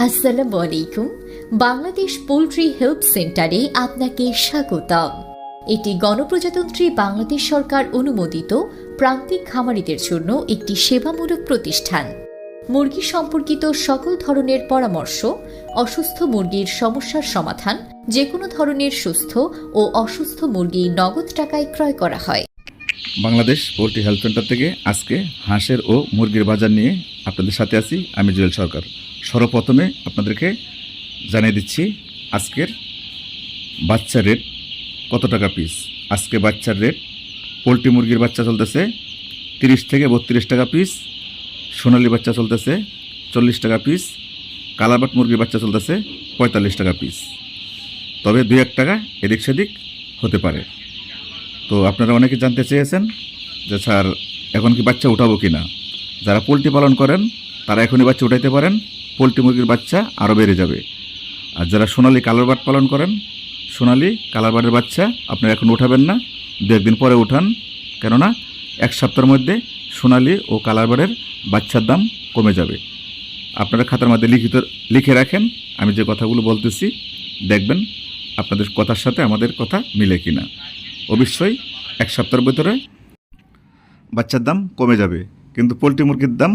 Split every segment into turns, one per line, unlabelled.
আসসালামু আলাইকুম। Bangladesh poultry help সেন্টারে আপনাকে স্বাগতম। এটি গণপ্রজাতন্ত্রী বাংলাদেশ সরকার অনুমোদিত প্রান্তিক খামারিদের জন্য একটি সেবামূলক প্রতিষ্ঠান। মুরগি সম্পর্কিত সকল ধরনের পরামর্শ, অসুস্থ মুরগির সমস্যার সমাধান, যে কোনো ধরনের সুস্থ ও অসুস্থ মুরগি নগদ টাকায় ক্রয় করা হয়।
বাংলাদেশ পোল্ট্রি হেলথ সেন্টার থেকে আজকে হাঁসের ও মুরগির বাজার নিয়ে আপনাদের সাথে আছি আমি জুয়েল সরকার। সর্বপ্রথমে আপনাদেরকে জানিয়ে দিচ্ছি আজকের বাচ্চার রেট কত টাকা পিস। আজকে বাচ্চার রেট পোল্ট্রি মুরগির বাচ্চা চলতেছে 30 থেকে 32 টাকা পিস, সোনালি বাচ্চা চলতেছে 40 টাকা পিস, কালারবাট মুরগির বাচ্চা চলতেছে 45 টাকা পিস। তবে 2-1 টাকা এদিক সেদিক হতে পারে। তো আপনারা অনেকে জানতে চেয়েছেন যে স্যার এখন কি বাচ্চা উঠাবো কি না। যারা পোলট্রি পালন করেন তারা এখনই বাচ্চা উঠাইতে পারেন, পোলট্রি মুরগির বাচ্চা আরও বেড়ে যাবে। আর যারা সোনালি কালারবাট পালন করেন, সোনালি কালারবাটের বাচ্চা আপনারা এখন উঠাবেন না, 2-1 দিন পরে উঠান। কেননা 1 সপ্তাহের মধ্যে সোনালি ও কালারবাটের বাচ্চার দাম কমে যাবে। আপনারা খাতার মধ্যে লিখে রাখেন, আমি যে কথাগুলো বলতেছি দেখবেন আপনাদের কথার সাথে আমাদের কথা মিলে কিনা। অবশ্যই 1 সপ্তাহের ভিতরে বাচ্চার দাম কমে যাবে, কিন্তু পোলট্রি মুরগির দাম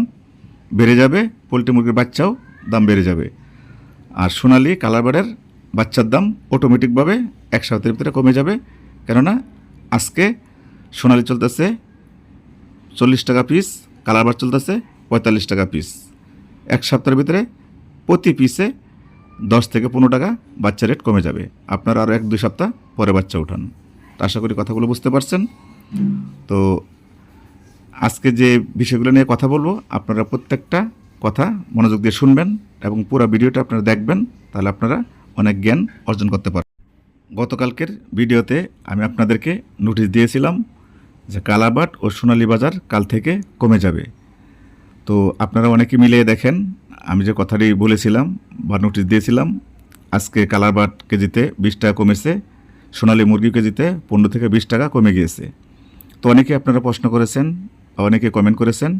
বেড়ে যাবে, পোলট্রি মুরগির বাচ্চাও দাম বেড়ে যাবে। আর সোনালি কালারবাটের বাচ্চার দাম অটোমেটিকভাবে 1 সপ্তাহের ভিতরে কমে যাবে। কেননা আজকে সোনালি চলতেছে 40 টাকা পিস, কালারবাট চলতেছে 45 টাকা পিস। 1 সপ্তাহের ভিতরে প্রতি পিসে 10 থেকে 15 টাকা বাচ্চা রেট কমে যাবে। আপনারা আরও 1-2 সপ্তাহ পরে বাচ্চা উঠান। আশা করি কথাগুলো বুঝতে পারছেন। তো আজকে যে বিষয়গুলো নিয়ে কথা বলবো আপনারা প্রত্যেকটা কথা মনোযোগ দিয়ে শুনবেন এবং পুরো ভিডিওটা আপনারা দেখবেন, তাহলে আপনারা অনেক জ্ঞান অর্জন করতে পারবেন। গতকালকের ভিডিওতে আমি আপনাদেরকে নোটিশ দিয়েছিলাম যে কালারবাট ও সোনালী বাজার কাল থেকে কমে যাবে। তো আপনারা অনেকে মিলিয়ে দেখেন, আমি যে কথাটি বলেছিলাম বা নোটিশ দিয়েছিলাম, আজকে কালারবাট কেজিতে 20 টাকা কমেছে, সোনালী মুরগি কেজিতে 15 থেকে 20 টাকা কমে গিয়েছে। তো অনেকে আপনারা প্রশ্ন করেছেন, অনেকে কমেন্ট করেছেন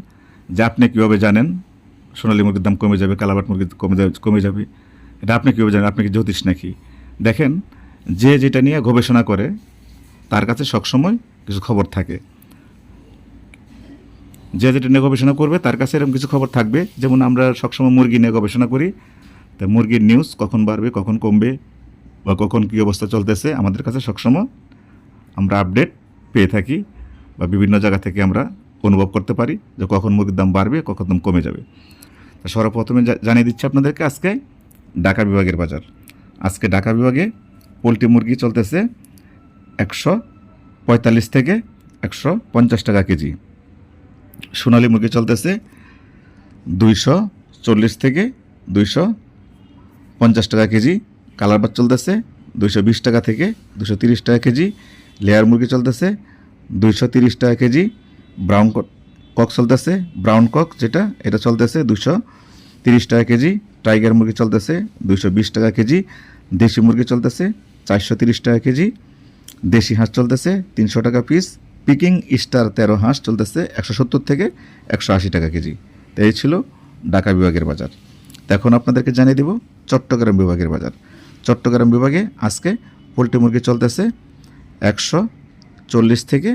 যে আপনি কীভাবে জানেন সোনালী মুরগির দাম কমে যাবে, কালারবাট মুরগির কমে যাবে, এটা আপনি কীভাবে জানেন, আপনি কি জ্যোতিষ নাকি? দেখেন, যে যেটা নিয়ে গবেষণা করে তার কাছে সবসময় কিছু খবর থাকে। যে যেটা নিয়ে গবেষণা করবে তার কাছে এরকম কিছু খবর থাকবে। যেমন আমরা সবসময় মুরগি নিয়ে গবেষণা করি, তো মুরগির নিউজ কখন বাড়বে, কখন কমবে বা কখন কী অবস্থা চলতেছে আমাদের কাছে সবসময় আমরা আপডেট পেয়ে থাকি বা বিভিন্ন জায়গা থেকে আমরা অনুভব করতে পারি যে কখন মুরগির দাম বাড়বে, কখন দাম কমে যাবে। তো সর্বপ্রথমে জানিয়ে দিচ্ছি আপনাদেরকে আজকে ঢাকা বিভাগের বাজার। আজকে ঢাকা বিভাগে পোলট্রি মুরগি চলতেছে 145 থেকে 150 টাকা কেজি, সোনালী মুরগি চলতেছে 240 থেকে 250 টাকা কেজি, কালারবাট চলতেছে 220 টাকা থেকে 230 টাকা কেজি, লেয়ার মুরগি চলতেছে 230 টাকা কেজি, ব্রাউন কক চলতেছে, ব্রাউন কক যেটা এটা চলতেছে 230 টাকা কেজি, টাইগার মুরগি চলতেছে 220 টাকা কেজি, দেশি মুরগি চলতেছে 430 টাকা কেজি, দেশি হাঁস চলতেছে 300 টাকা পিস, পিকিং স্টার 13 হাঁস চলতেছে 170 থেকে 180 টাকা কেজি। তো এই ছিল ঢাকা বিভাগের বাজার। তো এখন আপনাদেরকে জানিয়ে দেব চট্টগ্রাম বিভাগের বাজার। চট্টগ্রাম বিভাগে আজকে পোলট্রি মুরগি চলতেছে 140 থেকে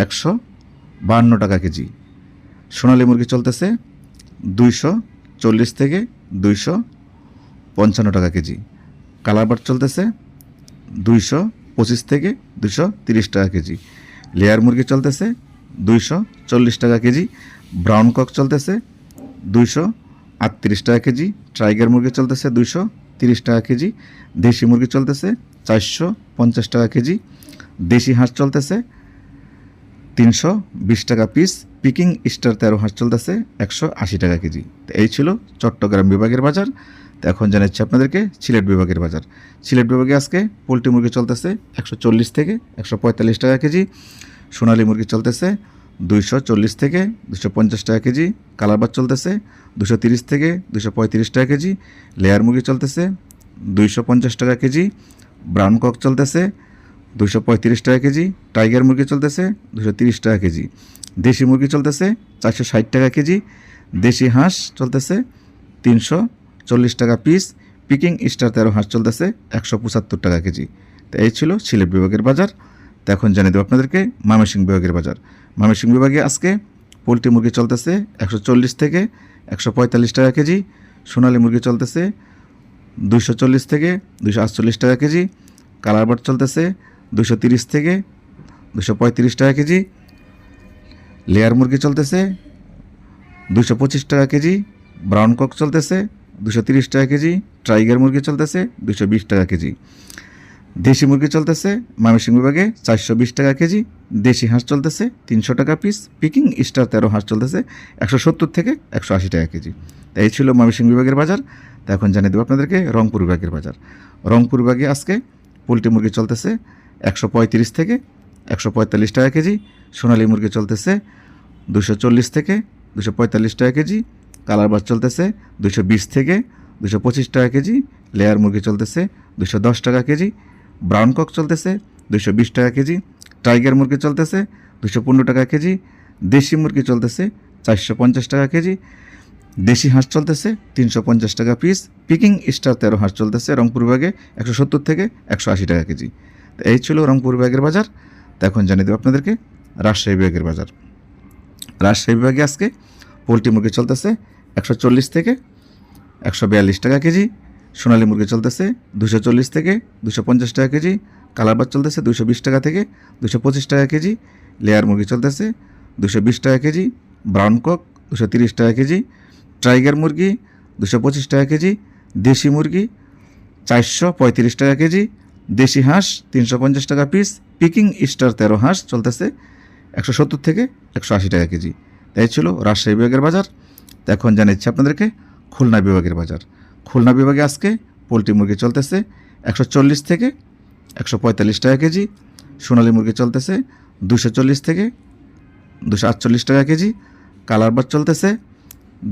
152 টাকা কেজি, সোনালী মুরগি চলতেছে 240 থেকে 255 টাকা কেজি, কালারবাট চলতেছে 225 থেকে 230 টাকা কেজি, লেয়ার মুরগি চলতেছে 240 টাকা কেজি, ব্রাউন কক চলতেছে 238 টাকা কেজি, টাইগার মুরগি চলতেছে 230 টাকা কেজি, দেশি মুরগি চলতেছে 450 টাকা কেজি, দেশি হাঁস চলতেছে 320 টাকা পিস, পিকিং স্টার 13 হাঁস চলতেছে 180 টাকা কেজি। তো এই ছিল চট্টগ্রাম বিভাগের বাজার। তো এখন জানাচ্ছি আপনাদেরকে সিলেট বিভাগের বাজার। সিলেট বিভাগে আজকে পোলট্রি মুরগি চলতেছে 140 থেকে 145 টাকা কেজি, সোনালী মুরগি চলতেছে 240 থেকে 250 টাকা কেজি, কালারবাট চলতেছে 230 থেকে 235 টাকা কেজি, লেয়ার মুরগি চলতেছে 250 টাকা কেজি, ব্রাউন কক চলতেছে 235 টাকা কেজি, টাইগার মুরগি চলতেছে 230 টাকা কেজি, দেশি মুরগি চলতেছে 460 টাকা কেজি, দেশি হাঁস চলতেছে 300 40 টাকা পিস। পিকিং স্টার 13 হাঁস চলতেছে 175 টাকা কেজি। তো এই ছিল সিলেট বিভাগের বাজার। তো এখন জানিয়ে দেবো আপনাদেরকে ময়মনসিংহ বিভাগের বাজার। ময়মনসিংহ বিভাগে আজকে পোলট্রি মুরগি চলতেছে 140 থেকে 145 টাকা কেজি। সোনালী মুরগি চলতেছে 240 থেকে 248 টাকা কেজি। কালার বার্ড চলতেছে 230 থেকে 235 টাকা কেজি। লেয়ার মুরগি চলতেছে 225 টাকা কেজি। ব্রাউন কক চলতেছে 230 টাকা কেজি। টাইগার মুরগি চলতেছে 220 টাকা কেজি। দেশি মুরগি চলতেছে ময়মনসিংহ বিভাগে 420 টাকা কেজি। দেশি হাঁস চলতেছে 300 টাকা পিস। পিকিং স্টার 13 হাঁস চলতেছে 170 থেকে 180 টাকা কেজি। এই ছিল ময়মনসিংহ বিভাগের বাজার। তো এখন জানিয়ে দেবো আপনাদেরকে রংপুর বিভাগের বাজার। রংপুর বিভাগে আজকে পোলট্রি মুরগি চলতেছে 135 থেকে 145 টাকা কেজি। সোনালী মুরগি চলতেছে 240 থেকে 245 টাকা কেজি। কালার বার্ড চলতেছে 220 থেকে 225 টাকা কেজি। লেয়ার মুরগি চলতেছে 210 টাকা কেজি। ব্রাউন কক চলতেছে 220 টাকা কেজি। টাইগার মুরগি চলতেছে 215 টাকা কেজি। দেশি মুরগি চলতেছে 450 টাকা কেজি। দেশি হাঁস চলতেছে 350 টাকা পিস। পিকিং স্টার 13 হাঁস চলতেছে রংপুর বিভাগে 170 থেকে 180 টাকা কেজি। তো এই ছিল রংপুর বিভাগের বাজার। তো এখন জানিয়ে দেবো আপনাদেরকে রাজশাহী বিভাগের বাজার। রাজশাহী বিভাগে আজকে পোলট্রি মুরগি চলতেছে 140 থেকে 142 টাকা কেজি। সোনালী মুরগি চলতেছে 240 থেকে 250 টাকা কেজি। কালার বার্ড চলতেছে 220 টাকা থেকে 225 টাকা কেজি। লেয়ার মুরগি চলতেছে 220 টাকা কেজি। ব্রাউন কক 230 টাকা কেজি। টাইগার মুরগি 225 টাকা কেজি। দেশি মুরগি 435 টাকা কেজি। দেশি হাঁস 350 টাকা পিস। পিকিং স্টার 13 হাঁস চলতেছে 170 থেকে 180 টাকা কেজি। তাই ছিল রাজশাহী বিভাগের বাজার। তো এখন জানাচ্ছি আপনাদেরকে খুলনা বিভাগের বাজার। খুলনা বিভাগে আজকে পোলট্রি মুরগি চলতেছে 140 থেকে 145 টাকা কেজি। সোনালী মুরগি চলতেছে 240 থেকে 248 টাকা কেজি। কালার বার্ড চলতেছে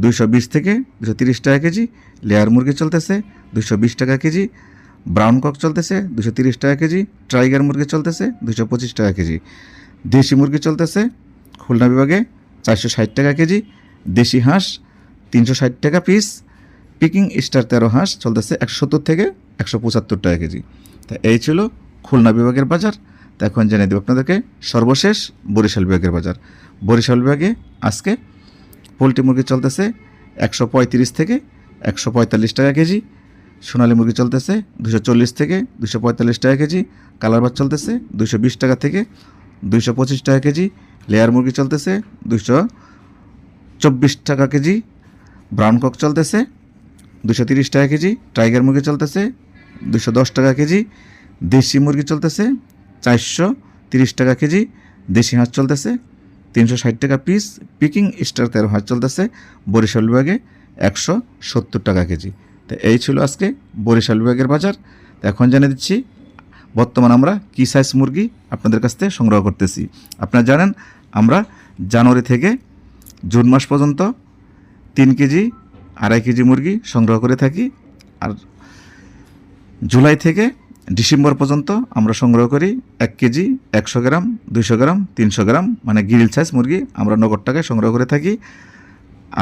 220 থেকে 230 টাকা কেজি। লেয়ার মুরগি চলতেছে 220 টাকা কেজি। ব্রাউন কক চলতেছে 230 টাকা কেজি। টাইগার মুরগি চলতেছে 225 টাকা কেজি। দেশি মুরগি চলতেছে খুলনা বিভাগে 460 টাকা কেজি। দেশি হাঁস 360 টাকা পিস। পিকিং স্টার 13 হাঁস চলতেছে 170 থেকে 175 টাকা কেজি। তা এই ছিল খুলনা বিভাগের বাজার। তা এখন জানিয়ে দেবো আপনাদেরকে সর্বশেষ বরিশাল বিভাগের বাজার। বরিশাল বিভাগে আজকে পোলট্রি মুরগি চলতেছে 135 থেকে 145 টাকা কেজি। সোনালী মুরগি চলতেছে 240 থেকে 245 টাকা কেজি। কালার বার্ড চলতেছে 220 টাকা থেকে 225 টাকা কেজি। লেয়ার মুরগি চলতেছে 224 টাকা কেজি। ব্রাউন কক চলতেছে 230 টাকা কেজি। টাইগার মুরগি চলতেছে 210 টাকা কেজি। দেশি মুরগি চলতেছে 430 টাকা কেজি। দেশি হাঁস চলতেছে 360 টাকা পিস। পিকিং স্টার 13 হাঁস চলতেছে বরিশাল বিভাগে 170 টাকা কেজি। তো এই ছিল আজকে বরিশাল বিভাগের বাজার। তো এখন জানিয়ে দিচ্ছি বর্তমান আমরা কী সাইজ মুরগি আপনাদের কাছ থেকে সংগ্রহ করতেছি। আপনারা জানেন আমরা জানুয়ারি থেকে জুন মাস পর্যন্ত 3 কেজি 2.5 কেজি মুরগি সংগ্রহ করে থাকি। আর জুলাই থেকে ডিসেম্বর পর্যন্ত আমরা সংগ্রহ করি 1 কেজি 100 গ্রাম 200 গ্রাম 300 গ্রাম মানে গ্রিল সাইজ মুরগি আমরা নগদ টাকায় সংগ্রহ করে থাকি।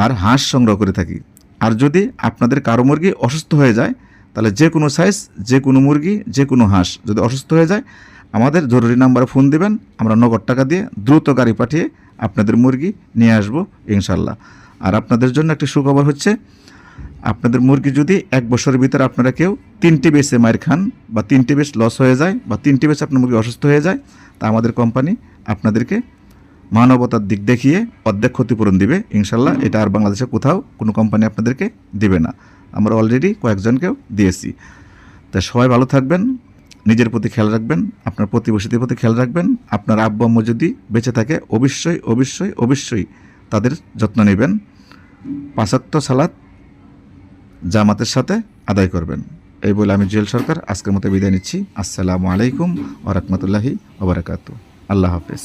আর হাঁস সংগ্রহ করে থাকি। আর যদি আপনাদের কারো মুরগি অসুস্থ হয়ে যায় তাহলে যে কোনো সাইজ যে কোনো মুরগি যে কোনো হাঁস যদি অসুস্থ হয়ে যায় আমাদের জরুরি নাম্বারে ফোন দিবেন। আমরা নগদ টাকা দিয়ে দ্রুত গাড়ি পাঠিয়ে আপনাদের মুরগি নিয়ে আসবো ইনশাল্লাহ। আর আপনাদের জন্য একটি সুখবর হচ্ছে আপনাদের মুরগি যদি 1 বছরের ভিতরে আপনারা কেউ 3টি বেচে মার খান বা 3টি বেচ লস হয়ে যায় বা 3টি বেচ আপনার মুরগি অসুস্থ হয়ে যায় তা আমাদের কোম্পানি আপনাদেরকে মানবতার দিক দেখিয়ে অর্ধেক ক্ষতিপূরণ দিবে ইনশাল্লাহ। এটা আর বাংলাদেশে কোথাও কোনো কোম্পানি আপনাদেরকে দিবে না। আমরা অলরেডি কয়েকজনকেও দিয়েছি। তা সবাই ভালো থাকবেন, নিজের প্রতি খেয়াল রাখবেন, আপনার প্রতিবেশীদের প্রতি খেয়াল রাখবেন। আপনার আব্বু আম্মু যদি বেঁচে থাকে অবশ্যই অবশ্যই অবশ্যই তাদের যত্ন নেবেন। 5 ওয়াক্ত সালাত জামাতের সাথে আদায় করবেন। এই বলে আমি জুয়েল সরকার আজকের মতো বিদায় নিচ্ছি। আসসালামু আলাইকুম ওয়া রাহমাতুল্লাহি ওয়া বারাকাতুহু। আল্লাহ হাফেজ।